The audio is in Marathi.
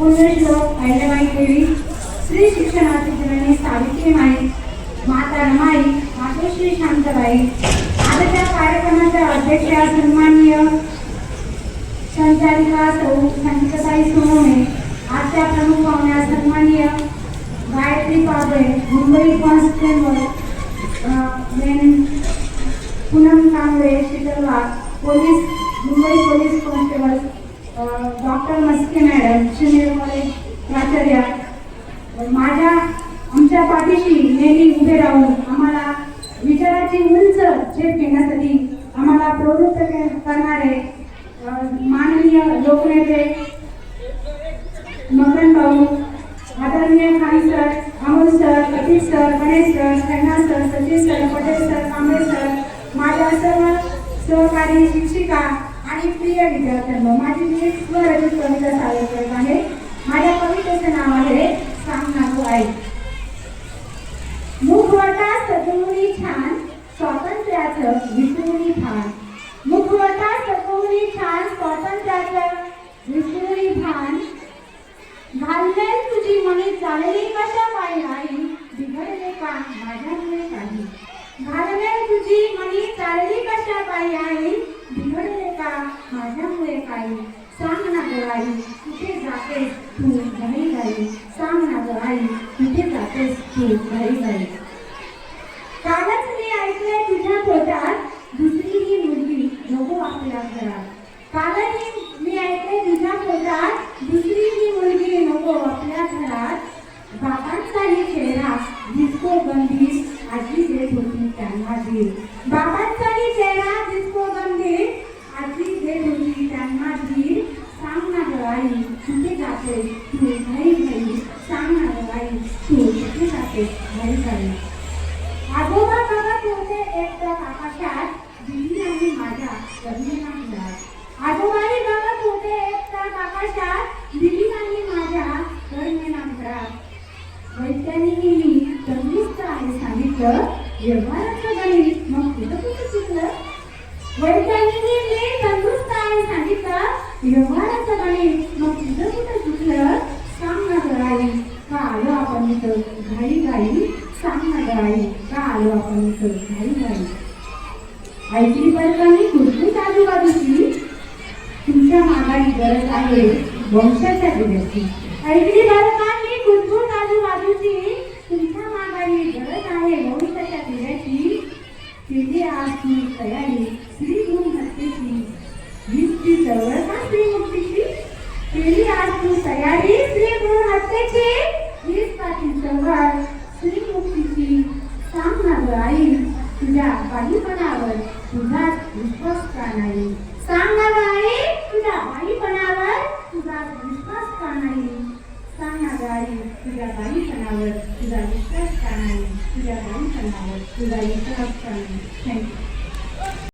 पुण्यश्लोक अहिल्याबाई देवी, स्त्री शिक्षणाची जननी सावित्रीबाई, माता रमाई, मातोश्री शांताबाई. आजच्या कार्यक्रमाच्या अध्यक्षा सन्माननीय संचालिका सौ संगीताताई सोनवणे, आजच्या प्रमुख पाहुण्या सन्माननीय Gayatri Pabale, Mumbai constable Poonam Kamble, Sheetal police, Mumbai police constable doctor Maske madam, Shivneri college प्राचार्य, आमच्या पाठीशी नेहमी उभे राहून आम्हाला विचाराची उंच झेप घेण्यासाठी आम्हाला प्रवृत्त करणारे माननीय लोकनेते मकरन भाऊ, आदरणीय Khan sir, Amol sir, Pratik sir, Ganesh sir, Khanna sir, Sachin sir, Patel sir, Kamble sir, माझ्या सर्व सहकारी शिक्षिका आणि प्रिय विद्यार्थ्यांनो, माझी मी एक स्वरचित कविता सादर करत आहे. माझ्या कवितेचे नाव आहे सांगना तू आई. मुखवटा सजवणी छान, स्वातंत्र्याचं विसरुनी भान. मुखवटा सजवणी छान, स्वातंत्र्याचं विसरुनी भान. घालले तुझी मनी चालली कशा पायी आई, बिघडले का माझ्यामुळे काही. घालले तुझी मनी चालली कशा पायी आई, बिघडले का माझ्यामुळे काही. सांग ना ग आई कुठे जातेस तू घरी घरी. सांग ना ग आई कुठे जातेस तू घरी घरी. कालच मी ऐकले तुझ्या पोटात दुसरी ही मुलगी नको आपल्या घरात. कालच मी ऐकले तुझ्या पोटात दुसरी ही मुलगी नको आपल्या घरात. बाबांचाही चेहरा दिसतो गंभीर, आजी देत होती त्यांना धीर. बाबांचाही चेहरा दिसतो गंभीर, आजी देत होती त्यांना धीर. सांग ना ग आई कुठे जातेस तू घरी घरी. सांग ना ग आई तू कुठे जातेस घरी घरी. आजोबा बघत होते एकदा आकाशात, दिली नाही माझ्या करुणेला घरात. आजोबाई बघत होते एकदा आकाशात, दिली नाही माझ्या करुणेला घरात. वैज्ञानिक मी तंदुरुस्त आहे सांगितलं, व्यवहाराचं गणित मग कुठं कुठं चुकलं. वैज्ञानिक मी तंदुरुस्त आहे सांगितलं, व्यवहाराचं गणित मग कुठं कुठं चुकलं. सांग ना ग आई का आलो आपण इथं घाई घाई. सांग ना ग आई का आलो आपण इथं घाई घाई. ऐकली बरकांनी कुरकुत आजूबाजूची, तुमच्या मागाची गरज आहे वंशाच्या दिव्याची. ऐकली बरकांनी कुरकुत आजूबाजूची, तुमच्या मागाची गरज आहे वंशाच्या दिव्याची. केली आज तू तयारी श्रीगुरु हत्येची, वीसची चळवळ का श्रीमुक्तीची. केली आज तू तयारी श्रीगुरु हत्येची, वीस काची चळवळ श्रीमुक्तीची. सांग ना ग आई तुझ्या बाईपणावर तुझा विश्वास का नाही. सांग ना ग आई तुझ्या बाईपणावर तुझा विश्वास का नाही. सांग ना ग आई तुझ्या बाईपणावर तुझा विश्वास का नाही. तुझ्या बाईपणावर तुझा विश्वास का नाही. थँक्यू.